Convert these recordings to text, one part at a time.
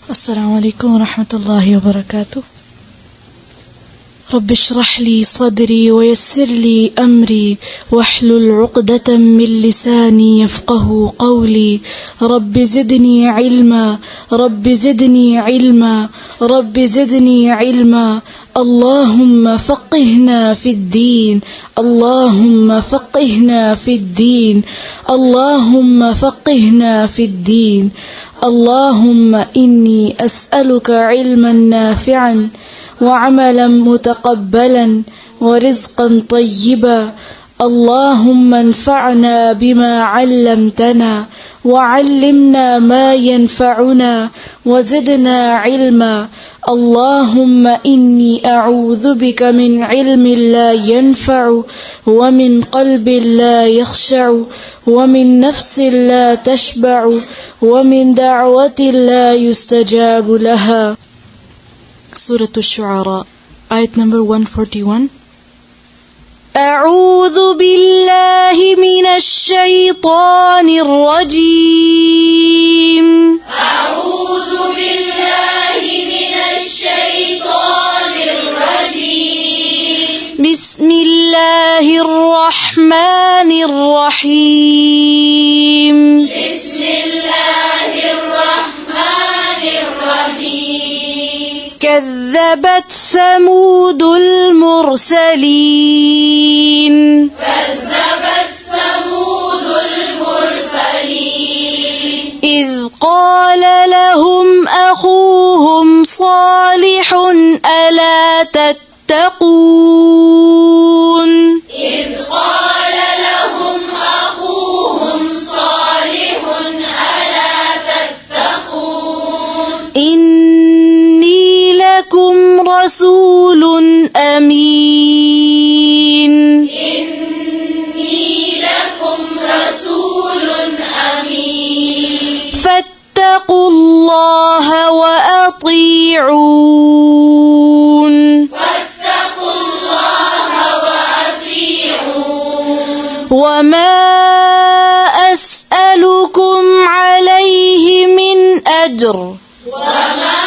السلام عليكم ورحمة الله وبركاته. رب اشرح لي صدري ويسر لي أمري واحلل عقدة من لساني يفقه قولي. رب زدني علما، رب زدني علما، رب زدني علما. اللهم فقهنا في الدين، اللهم فقهنا في الدين، اللهم فقهنا في الدين. اللهم إني أسألك علما نافعا وعملا متقبلا ورزقا طيبا. اللهم انفعنا بما علمتنا وعلمنا ما ينفعنا وزدنا علما. اللهم إني أعوذ بك من علم لا ينفع ومن قلب لا يخشع ومن نفس لا تشبع ومن دعوة لا يستجاب لها. Surah Ash-Shu'ara, ayat number 141. أعوذ بالله من الشيطان الرجيم. أعوذ بالله من الشيطان الرجيم. بسم الله الرحمن الرحيم. بسم الله الرحمن الرحيم. كذبت ثمود المرسلين. كذبت ثمود المرسلين. إذ قال لهم أخوهم صالح ألا تتقون. إذ قال لهم أخوهم صالح ألا تتقون. إني لكم رسول أمين. إني لكم رسول أمين. فاتقوا الله وأطيعون. فاتقوا الله وأطيعون. وما أسألكم عليه من أجر. وما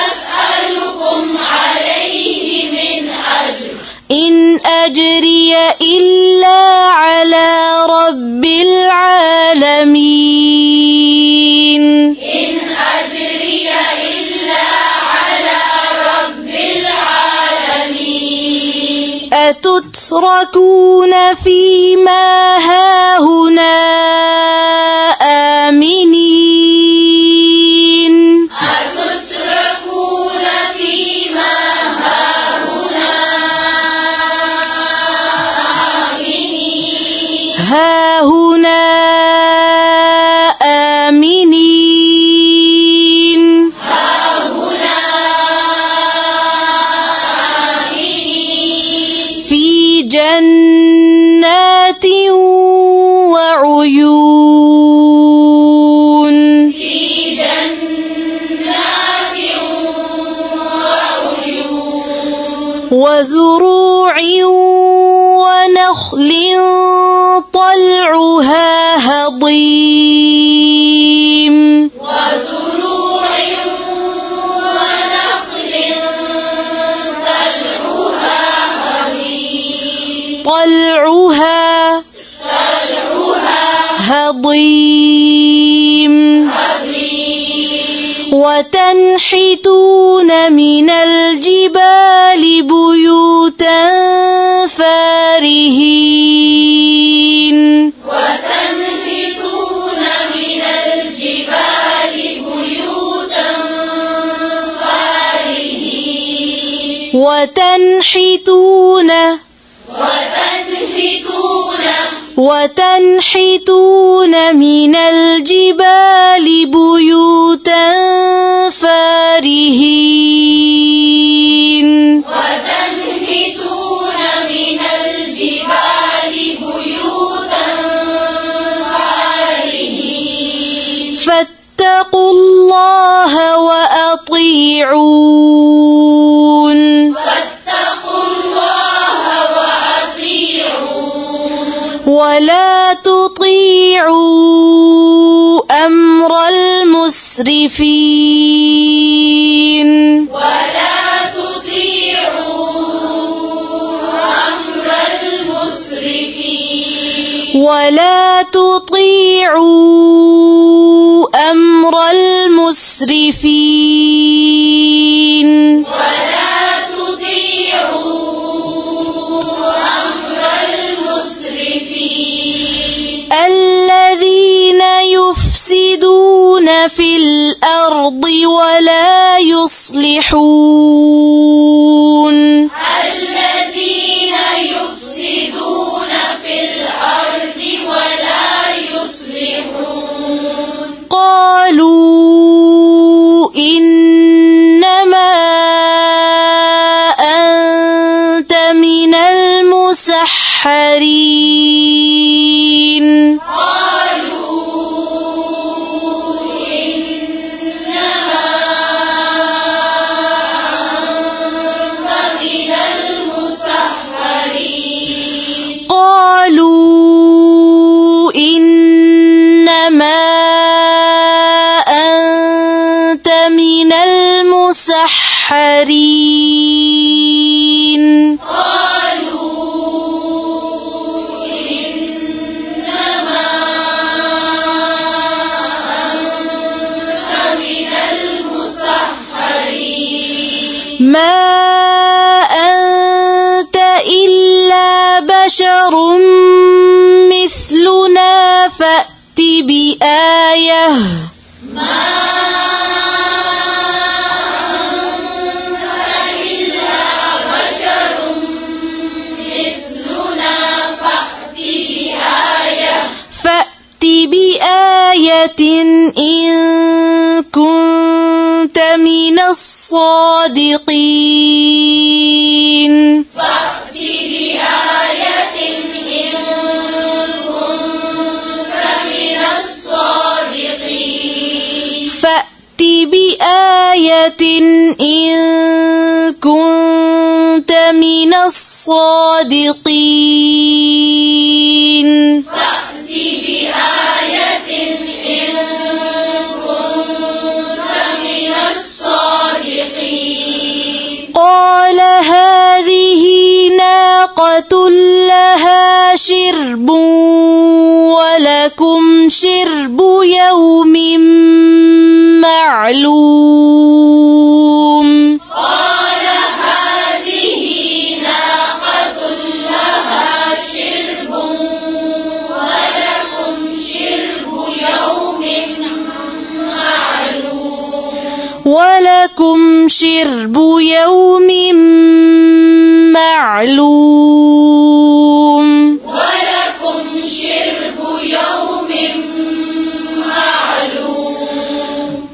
أسألكم عليه من أجر. إن أجري إلا على رب العالمين. إن أجري إلا على رب العالمين. أتتركون فيما هاهنا آمنين. أتتركون فيما هاهنا آمنين. هاهنا آمنين. هاهنا آمنين. في جنات وعيون. في جنات وعيون. وزروع ونخل طلعها هضيم. وزروع ونخل طلعها هضيم. طلعها هضيم. وتنحتون من الجبال بيوتا فارهين. وتنحتون من الجبال بيوتا فارهين. وتنحتون من الجبال بيوتا فارهين. وتنحتون من الجبال بيوتا فارهين. فاتقوا الله وأطيعون. فاتقوا الله وأطيعون. ولا تطيعوا أمر المسلمين. المسرفين ولا تطيعوا أمر المسرفين ولا تطيعوا أمر المسرفين ولا تطيعوا أمر المسرفين الذين يفسدون في الأرض ولا يصلحون الذين يفسدون في الأرض ولا يصلحون قالوا إنما أنت من المسحرين قالوا إنما أنت من المسحرين قالوا إنما أنت من المسحرين قالوا إنما أنت من المسحرين ما أنت إلا بشر مثلنا فأت بآية ما أنت إلا بشر مثلنا فأت بآية إن كنت من الصادقين فأت بآية إن كنت من الصادقين فأت بآية إن كنت من الصادقين فأت بآية إن كنت من الصادقين قال هذه ناقة لها شرب ولكم شرب يوم معلوم قال هذه ناقة لها شرب ولكم شرب يوم معلوم ولكم شرب يوم معلوم ولكم شرب يوم معلوم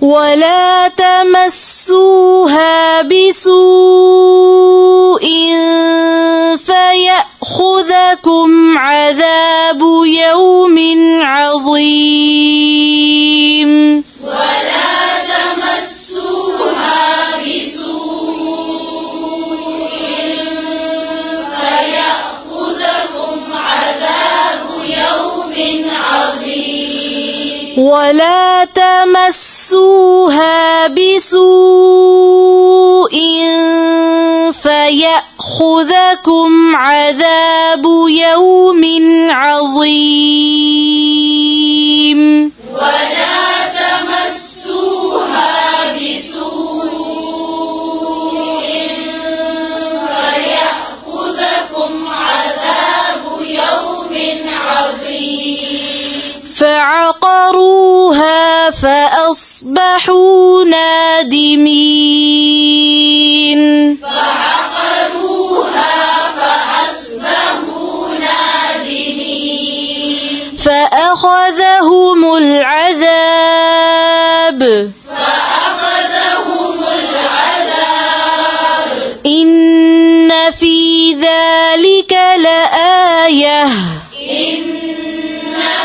ولا تمسوها بسوء فيأخذكم عذاب يوم عظيم ولا تمسوها بسوء فيأخذكم عذاب يوم عظيم ولا تمسوها بسوء فيأخذكم عذاب يوم عظيم ولا تمسوها بسوء فيأخذكم عذاب يوم عظيم فعقروها فأصبحوا نادمين فعقروها فأصبحوا نادمين فأخذهم العذاب فأخذهم العذاب إن في ذلك لآية إن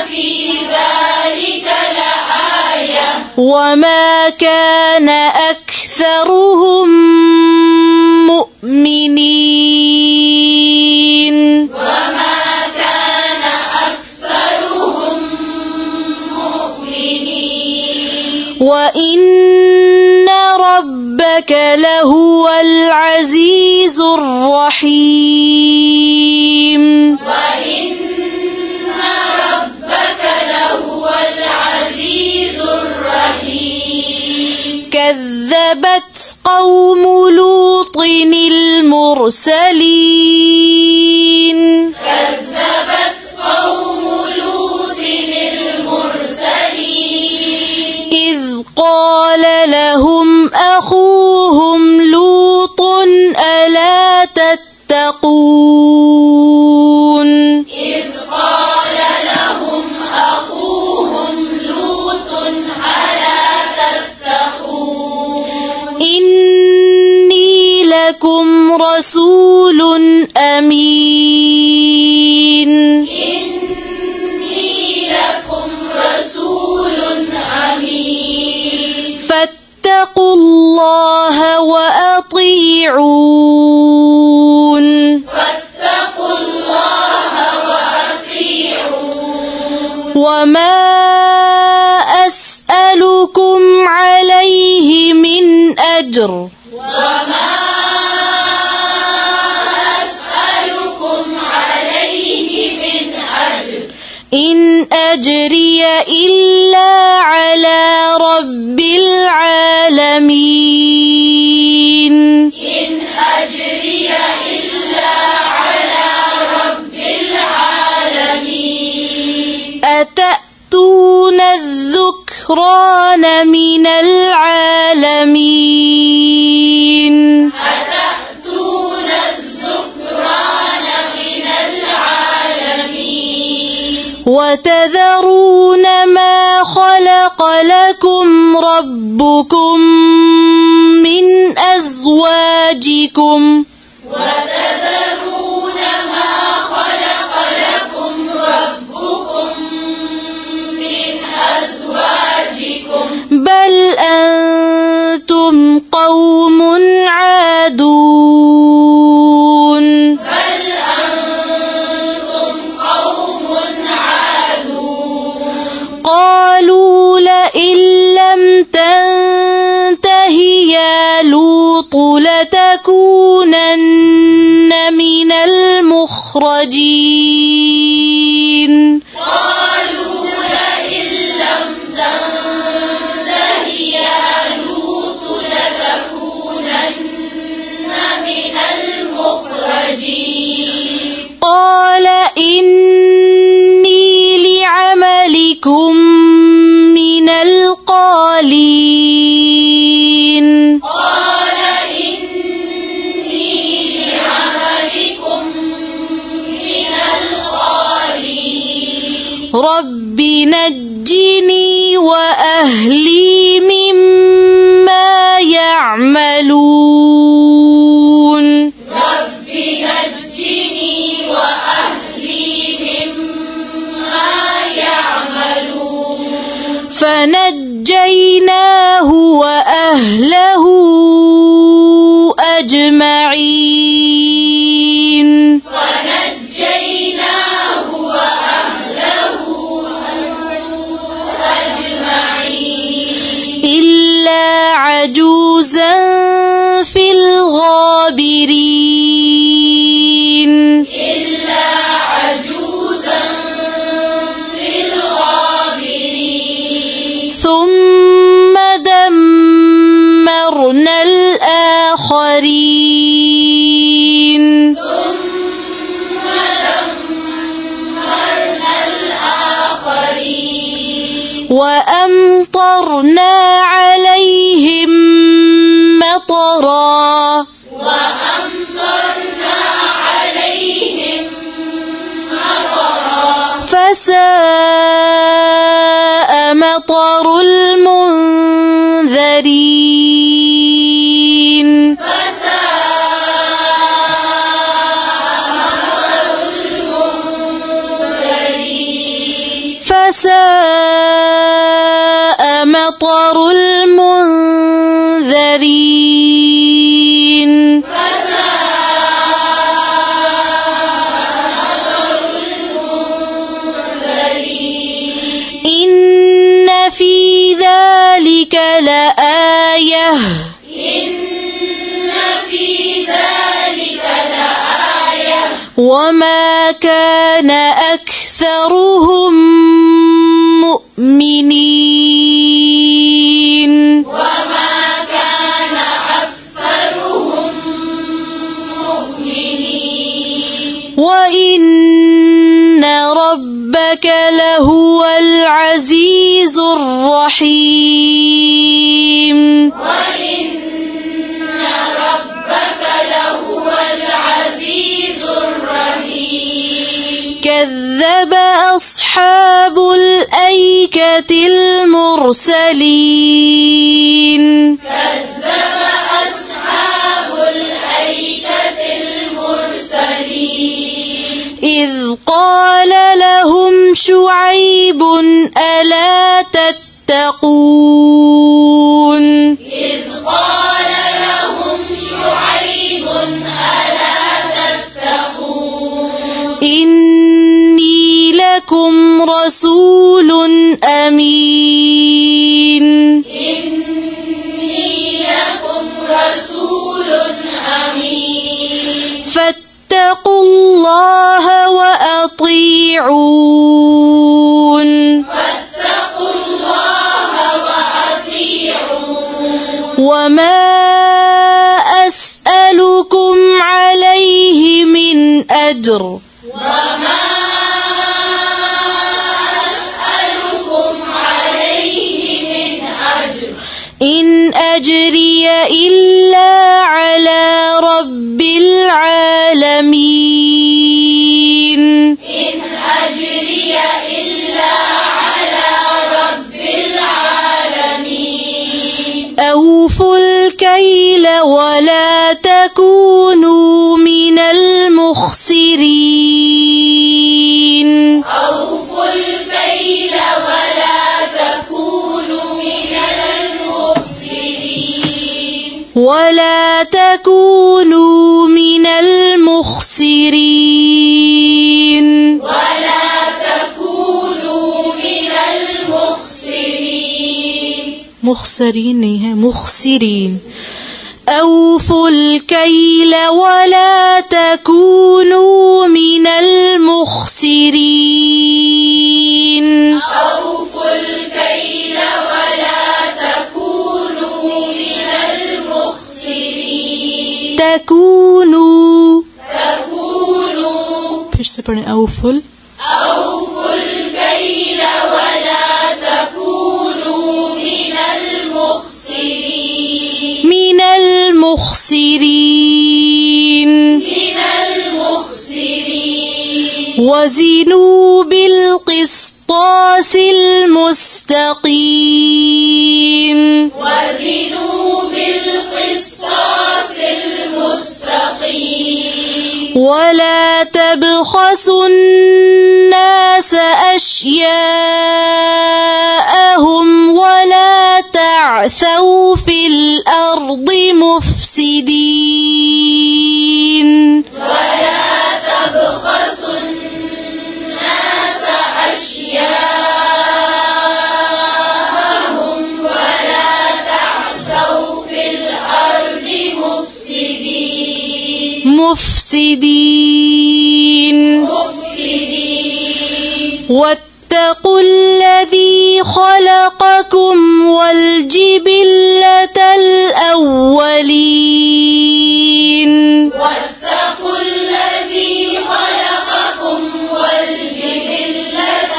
في ذلك لآية وما كان أكثرهم مؤمنين وما كان أكثرهم مؤمنين وإن ربك لهو العزيز الرحيم وإن ربك لهو العزيز الرحيم كذبت قوم لوط المرسلين كذبت قوم لوط المرسلين إذ قال لهم أخوهم لوط ألا تتقون إذ قال لهم أخوهم لوط ألا تتقون إني لكم رسول أمين إني لكم رسول أمين فاتقوا الله وأطيعون فاتقوا الله وأطيعون وما أسألكم عليه من أجر وما أسألكم عليه من أجر إن أجري إلا على رب العالمين إن أجري إلا على رب العالمين أتأتون الذكران من العالمين أتأتون الذكران من العالمين وتذرون ما خلق لكم ربكم من أزواجكم وتذرون ما خلق لكم ربكم من أزواجكم بل أنتم قوم عادون بل أنتم قوم عادون قالوا لئن لم تنته يا لوط لتكونن من المخرجين قالوا لئن لم تنته يا لوط لتكونن من المخرجين قال إني لعملكم من القالين قال إني لعملكم من القالين رب نجني وأهلي مما يعملون رب نجني وأهلي مما يعملون فنجيناه وأهله أجمعين ونجيناه وأهله أجمعين إلا عجوزا في الغابرين إلا عجوزا في الغابرين ثم دمرنا الآخرين ثم دمرنا الآخرين وأمطرنا عليهم مطرا وأمطرنا عليهم مطرا فساء مطر المنذرين فساء مطر المنذرين إن في ذلك ذلك لآية إن في ذلك لآية وما كان أكثرهم مؤمنين وما كان أكثرهم مؤمنين وإن ربك لهو العزيز الرحيم وإن ربك لهو العزيز الرحيم كذب أصحاب الأيكة المرسلين كذب أصحاب الأيكة المرسلين إذ قال لهم شعيب ألا تتقون إذ قال لهم شعيب ألا تتقون إني لكم رسول أمين إني لكم رسول أمين فاتقوا الله وأطيعون فاتقوا الله وأطيعون وما أسألكم عليه من أجر وما أسألكم عليه من أجر إن أجري إلا على رب العالمين إن أجري إلا على رب العالمين أوفوا الكيل ولا تكونوا من المخسرين أوفوا الكيل ولا تكونوا من المخسرين ولا تكونوا من المخسرين ولا تكونوا من المخسرين مخسرين नहीं है مخسرين أوفوا الكيل ولا تكونوا من المخسرين أوفوا الكيل ولا تكونوا من المخسرين تكونوا تكونوا फिर से पढ़ें أوفوا أوفوا الكيل ولا تكونوا من المخسرين من المخسرين من المخسرين وزنوا بالقسطاس المستقيم وزنوا بالقسطاس المستقيم ولا تبخسوا الناس أشياءهم ولا تعثوا في الأرض مفسدين ولا تبخسوا الناس أشياءهم ولا تعثوا في الأرض مفسدين واتقوا الذي خلقكم والجبلة الأولين واتقوا الذي خلقكم والجبلة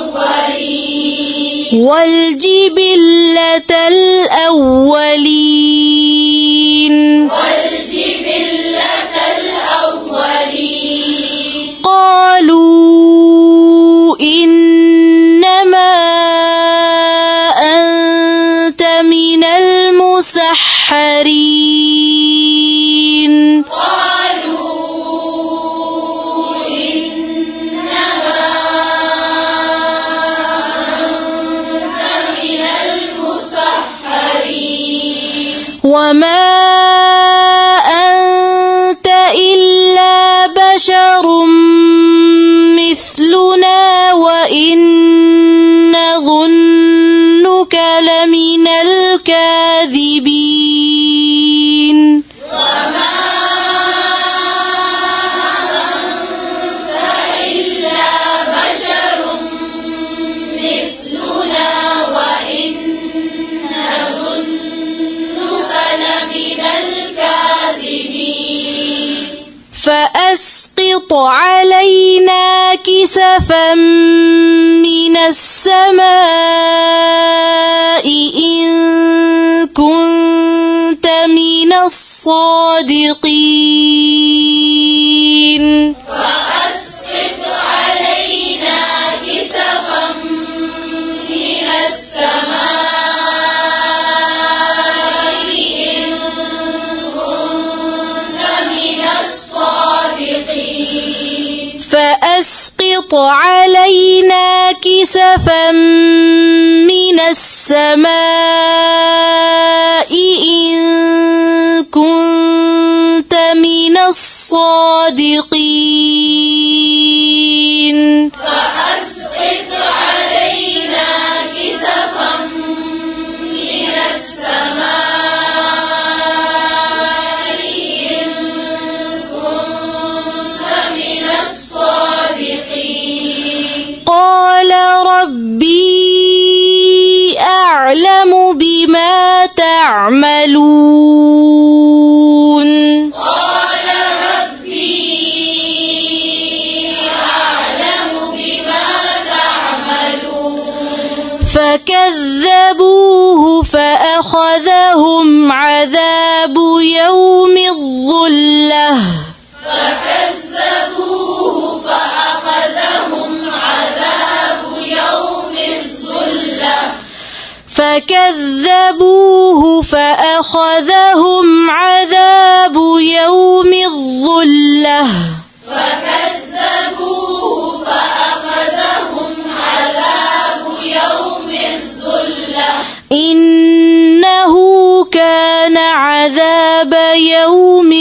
الأولين والجبلة الأولين والجبلة الأولين قالوا إنما أنت من المسحرين قالوا إنما أنت من المسحرين وما أنت إلا بشر مثلنا وإن نظنك لمن فأسقط علينا كسفا من السماء إن كنت من الصادقين فأسقط علينا كسفا من السماء إن كنت من الصادقين فأسقط علينا كسفا من السماء إن كنت من الصادقين فأسقط علينا كسفا من السماء إن كنت من الصادقين قال ربي أعلم بما تعملون قال ربي أعلم بما تعملون فكذبوه فأخذهم عذاب يوم الظلة فكذبوه فأخذهم عذاب يوم الظلة فكذبوه فأخذهم عذاب يوم الظلة فكذبوه فأخذهم عذاب يوم الظلة إنه كان عذاب يوم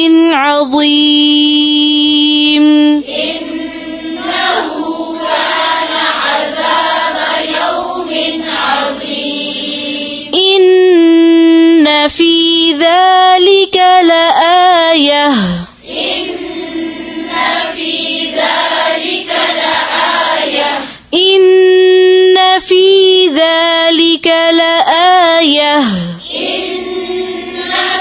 عظيم إنه كان عذاب يوم عظيم إن في ذلك لآية إن في ذلك لآية إن في ذلك لآية إن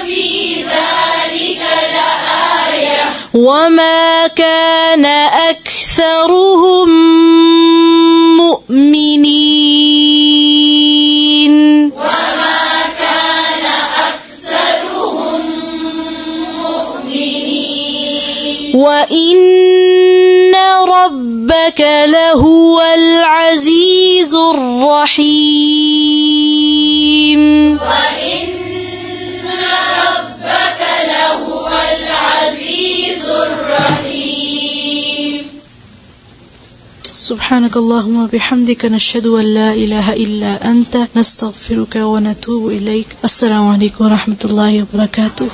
في ذلك لآية وما كان أكثرهم مؤمنين وما كان أكثرهم مؤمنين وإن ربك لهو العزيز الرحيم وإن ربك لهو العزيز الرحيم سبحانك اللهم وبحمدك نشهد أن لا إله إلا أنت نستغفرك ونتوب إليك. السلام عليكم ورحمة الله وبركاته.